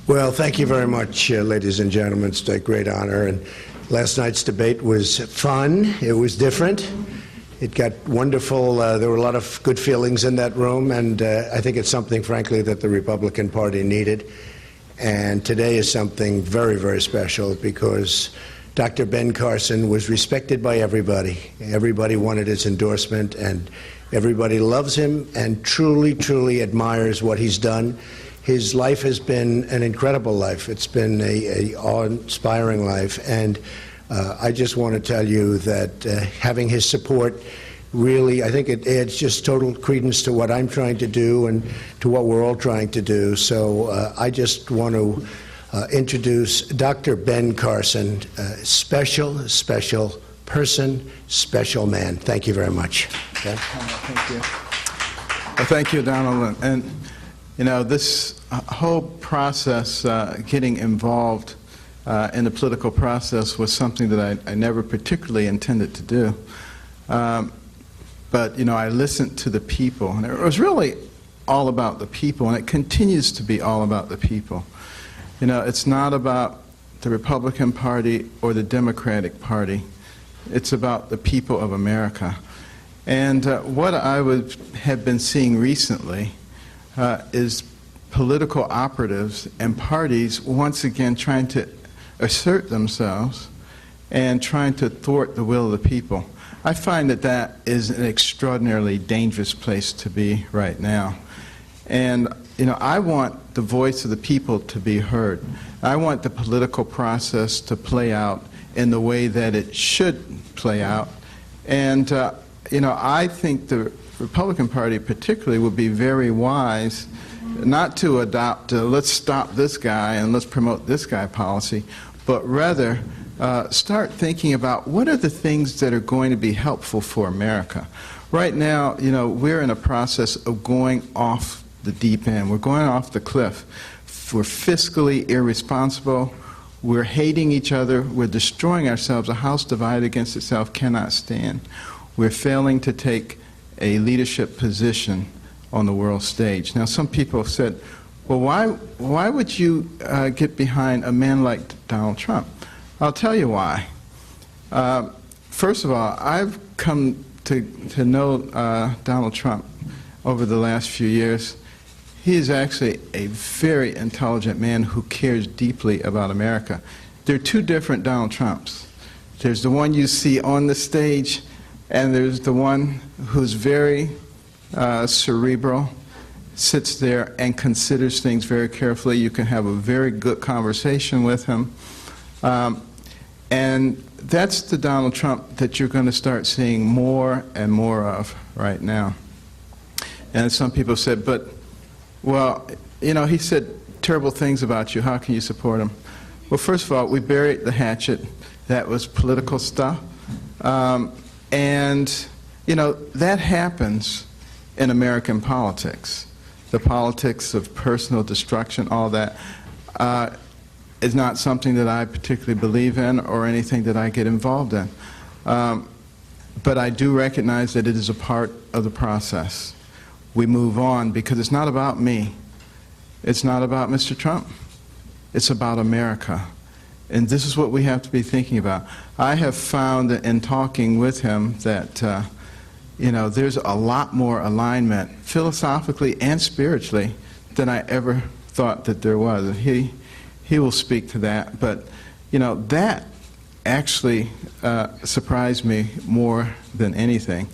Well, thank you very much, ladies and gentlemen. It's a great honor. And last night's debate was fun. It was different. It got wonderful. There were a lot of good feelings in that room, and I think it's something, frankly, that the Republican Party needed. And today is something very, very special because Dr. Ben Carson was respected by everybody. Everybody wanted his endorsement, and everybody loves him and truly, truly admires what he's done. His life has been an incredible life. It's been an awe-inspiring life, and I just want to tell you that having his support really, I think it adds just total credence to what I'm trying to do and to what we're all trying to do. So I just want to introduce Dr. Ben Carson, special, special person, special man. Thank you very much. Okay? Thank you. Well, thank you, Donald. And you know, this whole process, getting involved in the political process was something that I never particularly intended to do. But, you know, I listened to the people, and it was really all about the people, and it continues to be all about the people. You know, it's not about the Republican Party or the Democratic Party. It's about the people of America. And what I have been seeing recently is political operatives and parties once again trying to assert themselves and trying to thwart the will of the people. I find that that is an extraordinarily dangerous place to be right now. And, you know, I want the voice of the people to be heard. I want the political process to play out in the way that it should play out. And, you know, I think the Republican Party particularly would be very wise not to adopt let's stop this guy and let's promote this guy policy, but rather start thinking about what are the things that are going to be helpful for America. Right now, you know, we're in a process of going off the deep end. We're going off the cliff. We're fiscally irresponsible. We're hating each other. We're destroying ourselves. A house divided against itself cannot stand. We're failing to take a leadership position on the world stage. Now, some people have said, well, why would you get behind a man like Donald Trump? I'll tell you why. First of all, I've come to know Donald Trump over the last few years. He is actually a very intelligent man who cares deeply about America. There are two different Donald Trumps. There's the one you see on the stage, and there's the one who's very cerebral, sits there and considers things very carefully. You can have a very good conversation with him. And that's the Donald Trump that you're going to start seeing more and more of right now. And some people said, but, well, you know, he said terrible things about you. How can you support him? Well, first of all, we buried the hatchet. That was political stuff. And, you know, that happens in American politics. The politics of personal destruction, all that, is not something that I particularly believe in or anything that I get involved in. But I do recognize that it is a part of the process. We move on because it's not about me. It's not about Mr. Trump. It's about America. And this is what we have to be thinking about. I have found in talking with him that you know, there's a lot more alignment philosophically and spiritually than I ever thought that there was. He will speak to that, but you know, that actually surprised me more than anything,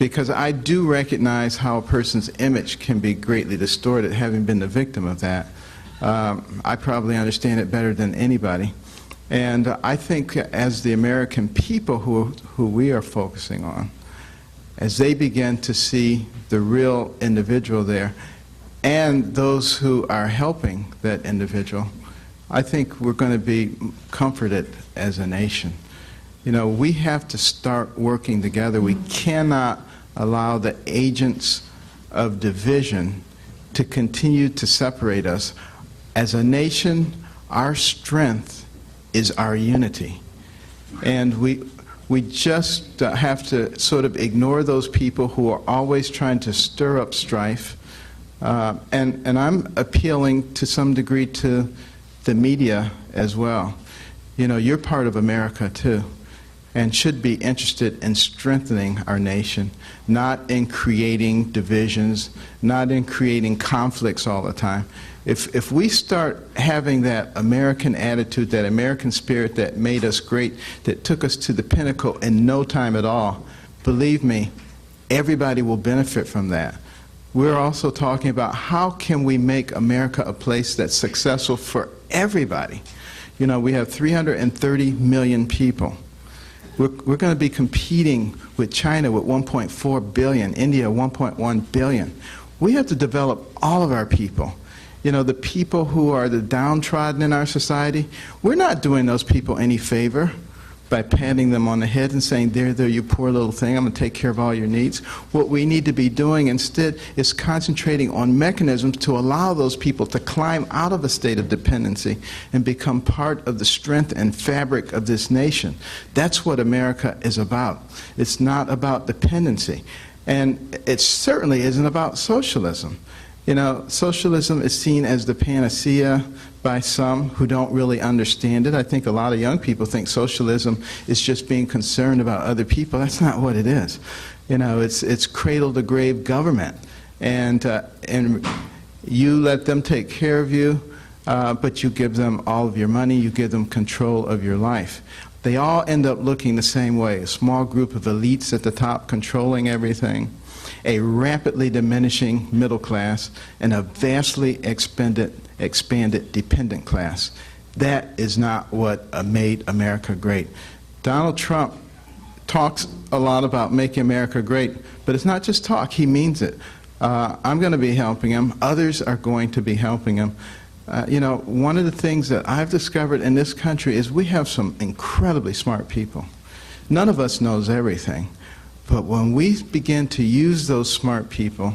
because I do recognize how a person's image can be greatly distorted, having been the victim of that. I probably understand it better than anybody. And I think as the American people who we are focusing on, as they begin to see the real individual there and those who are helping that individual, I think we're going to be comforted as a nation. You know, we have to start working together. We cannot allow the agents of division to continue to separate us. As a nation, our strength is our unity. And we just have to sort of ignore those people who are always trying to stir up strife, And I'm appealing to some degree to the media as well. You know, you're part of America too, and should be interested in strengthening our nation, not in creating divisions, not in creating conflicts all the time. If we start having that American attitude, that American spirit that made us great, that took us to the pinnacle in no time at all, believe me, everybody will benefit from that. We're also talking about how can we make America a place that's successful for everybody. You know, we have 330 million people. We're going to be competing with China with 1.4 billion, India 1.1 billion. We have to develop all of our people. You know, the people who are the downtrodden in our society, we're not doing those people any favor by patting them on the head and saying, there, you poor little thing, I'm going to take care of all your needs. What we need to be doing instead is concentrating on mechanisms to allow those people to climb out of a state of dependency and become part of the strength and fabric of this nation. That's what America is about. It's not about dependency. And it certainly isn't about socialism. You know, socialism is seen as the panacea by some who don't really understand it. I think a lot of young people think socialism is just being concerned about other people. That's not what it is. You know, it's cradle-to-grave government. And you let them take care of you, but you give them all of your money, you give them control of your life. They all end up looking the same way, a small group of elites at the top controlling everything, a rapidly diminishing middle class, and a vastly expanded dependent class. That is not what made America great. Donald Trump talks a lot about making America great, but it's not just talk, he means it. I'm going to be helping him. Others are going to be helping him. You know, one of the things that I've discovered in this country is we have some incredibly smart people. None of us knows everything. But when we begin to use those smart people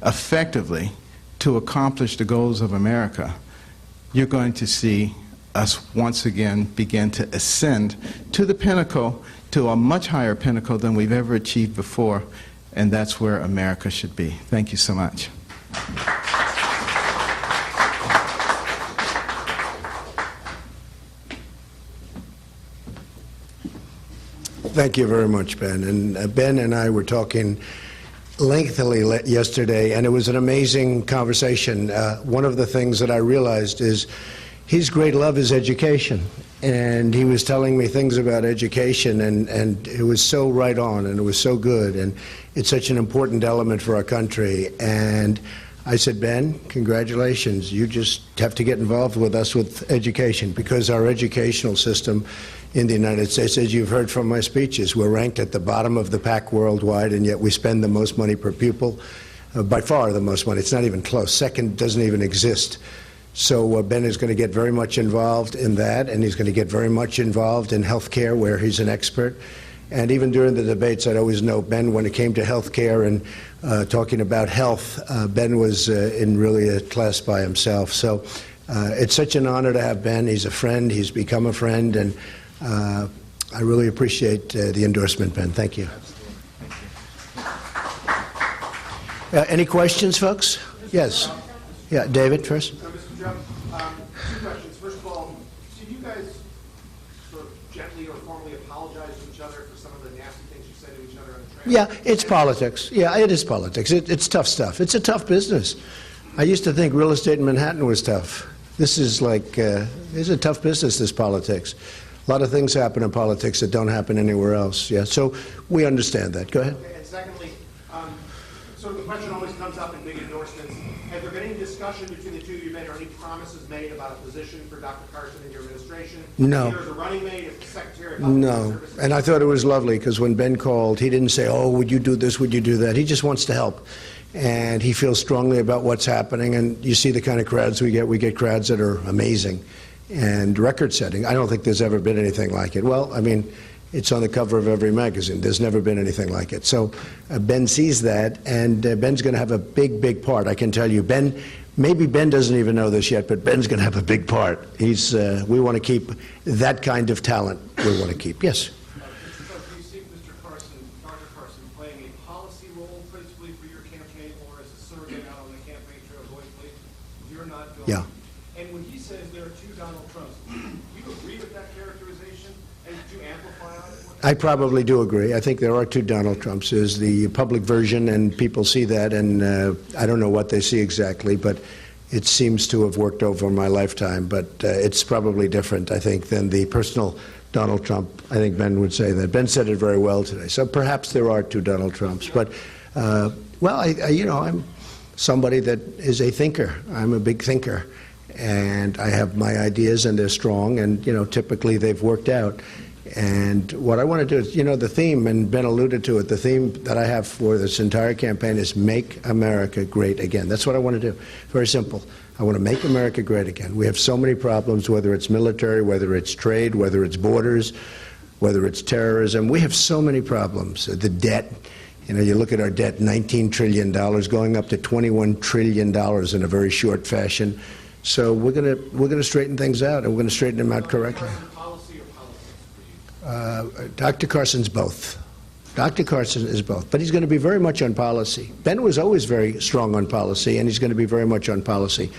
effectively to accomplish the goals of America, you're going to see us once again begin to ascend to the pinnacle, to a much higher pinnacle than we've ever achieved before, and that's where America should be. Thank you so much. Thank you very much, Ben. And Ben and I were talking lengthily yesterday, and it was an amazing conversation. One of the things that I realized is his great love is education. And he was telling me things about education, and it was so right on, and it was so good, and it's such an important element for our country. And I said, Ben, congratulations. You just have to get involved with us with education, because our educational system in the United States, as you've heard from my speeches, we're ranked at the bottom of the pack worldwide, and yet we spend the most money per pupil, by far the most money. It's not even close. Second doesn't even exist. So Ben is going to get very much involved in that, and he's going to get very much involved in health care, where he's an expert. And even during the debates, I'd always know Ben, when it came to health care and talking about health, Ben was in really a class by himself. So it's such an honor to have Ben. He's a friend. He's become a friend, and I really appreciate the endorsement, Ben. Thank you. Any questions, folks? Yes. Yeah, David first. So, Mr. Trump, two questions. First of all, did you guys sort of gently or formally apologize to each other for some of the nasty things you said to each other on the train? Yeah, it's politics. Yeah, it is politics. It's tough stuff. It's a tough business. I used to think real estate in Manhattan was tough. This is like, it's a tough business, this politics. A lot of things happen in politics that don't happen anywhere else. Yeah, so we understand that. Go ahead. Okay, and secondly, sort of the question always comes up in big endorsements. Has there been any discussion between the two of you men, or any promises made about a position for Dr. Carson in your administration? No. Either as a running mate, as the Secretary of Public No, Services? and I thought it was lovely, because when Ben called, he didn't say, oh, would you do this, would you do that? He just wants to help, and he feels strongly about what's happening, and you see the kind of crowds we get. We get crowds that are amazing and record-setting. I don't think there's ever been anything like it. Well, I mean, it's on the cover of every magazine. There's never been anything like it. So Ben sees that, and Ben's going to have a big, big part, I can tell you. Ben, maybe Ben doesn't even know this yet, but Ben's going to have a big part. We want to keep that kind of talent. We want to keep. Yes? Mr. Trump, do you see Dr. Carson, playing a policy role principally for your campaign, or as a surrogate out on the campaign trail Yeah. And when he says there are two Donald Trumps, do you agree with that characterization? And do you amplify on it? I probably do agree. I think there are two Donald Trumps. There's the public version, and people see that, and I don't know what they see exactly, but it seems to have worked over my lifetime. But it's probably different, I think, than the personal Donald Trump. I think Ben would say that. Ben said it very well today. So perhaps there are two Donald Trumps. But, well, I'm somebody that is a thinker. I'm a big thinker. And I have my ideas, and they're strong, and, typically they've worked out. And what I want to do is, the theme, and Ben alluded to it, the theme that I have for this entire campaign is Make America Great Again. That's what I want to do. Very simple. I want to make America great again. We have so many problems, whether it's military, whether it's trade, whether it's borders, whether it's terrorism. We have so many problems. The debt. You look at our debt, $19 trillion, going up to $21 trillion in a very short fashion. So we're gonna straighten things out, and we're going to straighten them out correctly. Policy or politics for you? Dr. Carson's both. Dr. Carson is both. But he's going to be very much on policy. Ben was always very strong on policy, and he's going to be very much on policy.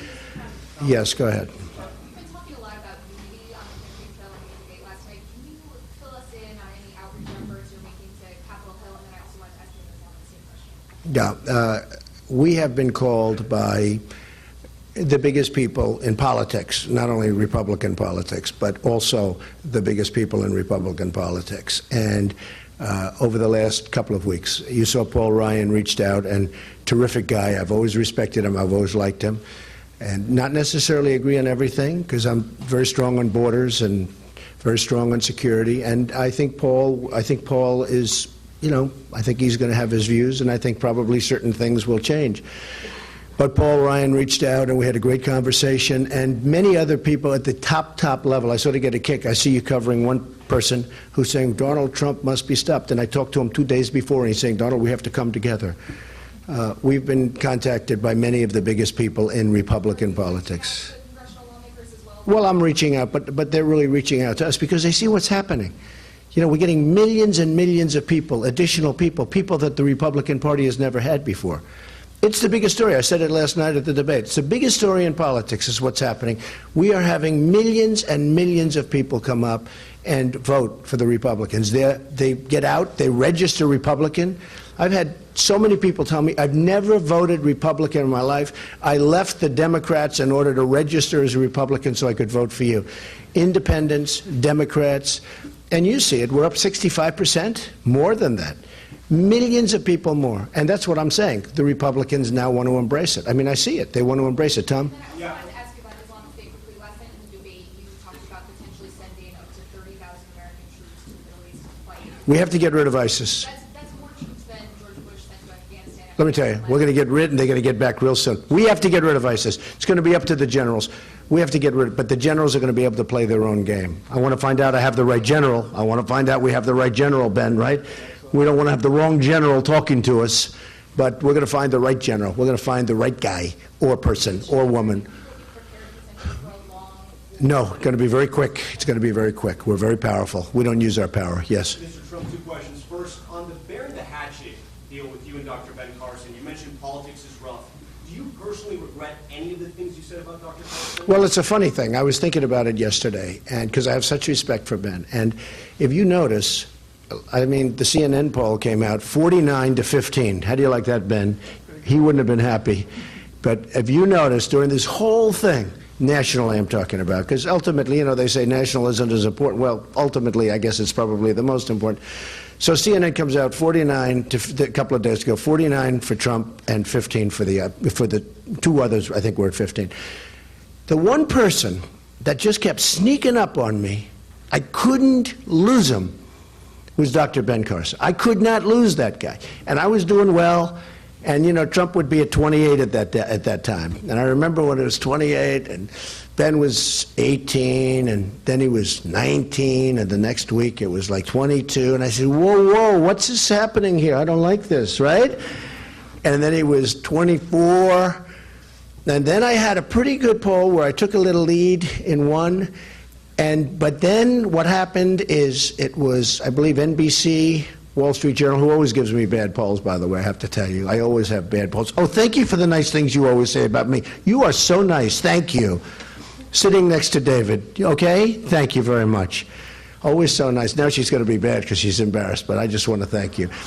Yes, go ahead. You've been talking a lot about unity on the campaign trail and the debate last night. Can you fill us in on any outreach efforts you're making to Capitol Hill? And then I also want to ask you the same question. Yeah, we have been called by the biggest people in politics, not only Republican politics, but also the biggest people in Republican politics. And over the last couple of weeks, you saw Paul Ryan reached out, and terrific guy. I've always respected him. I've always liked him. And not necessarily agree on everything, because I'm very strong on borders and very strong on security. And I think Paul is, I think he's going to have his views, and I think probably certain things will change. But Paul Ryan reached out, and we had a great conversation, and many other people at the top level. I sort of get a kick. I see you covering one person who's saying Donald Trump must be stopped, and I talked to him 2 days before, and he's saying, Donald, we have to come together. We've been contacted by many of the biggest people in Republican politics. Well, I'm reaching out, but they're really reaching out to us because they see what's happening. We're getting millions and millions of people, additional people that the Republican Party has never had before. It's the biggest story. I said it last night at the debate. It's the biggest story in politics is what's happening. We are having millions and millions of people come up and vote for the Republicans. They get out, they register Republican. I've had so many people tell me, I've never voted Republican in my life. I left the Democrats in order to register as a Republican so I could vote for you. Independents, Democrats, and you see it, we're up 65%, more than that. Millions of people more. And that's what I'm saying. The Republicans now want to embrace it. I mean, I see it. They want to embrace it. Tom? I wanted to ask you about Islamic State quickly. Last night in the debate, you talked about potentially sending up to 30,000 American troops to the Middle East to fight. We have to get rid of ISIS. That's more troops than George Bush sent to Afghanistan. Let me tell you, we're going to get rid, and they're going to get back real soon. We have to get rid of ISIS. It's going to be up to the generals. We have to get rid of it, but the generals are going to be able to play their own game. I want to find out I have the right general. I want to find out we have the right general, Ben, right? We don't want to have the wrong general talking to us, but we're going to find the right general. We're going to find the right guy or person or woman. No, going to be very quick. It's going to be very quick. We're very powerful. We don't use our power. Yes? Mr. Trump, 2 questions. First, on the bury the hatchet deal with you and Dr. Ben Carson, you mentioned politics is rough. Do you personally regret any of the things you said about Dr. Carson? Well, it's a funny thing. I was thinking about it yesterday, and because I have such respect for Ben. And if you notice, I mean, the CNN poll came out 49-15. How do you like that, Ben? He wouldn't have been happy. But if you notice, during this whole thing, nationally I'm talking about, because ultimately, they say nationalism is important. Well, ultimately, I guess it's probably the most important. So CNN comes out 49 a couple of days ago, 49 for Trump and 15 for the 2 others. I think we're at 15. The one person that just kept sneaking up on me, I couldn't lose him, was Dr. Ben Carson. I could not lose that guy. And I was doing well, and, Trump would be at 28 at that time. And I remember when it was 28, and Ben was 18, and then he was 19, and the next week it was like 22. And I said, whoa, what's this happening here? I don't like this, right? And then he was 24. And then I had a pretty good poll where I took a little lead in one. But then what happened is it was, I believe, NBC Wall Street Journal, who always gives me bad polls, by the way, I have to tell you. I always have bad polls. Oh, thank you for the nice things you always say about me. You are so nice. Thank you. Sitting next to David. Okay? Thank you very much. Always so nice. Now she's going to be bad because she's embarrassed, but I just want to thank you.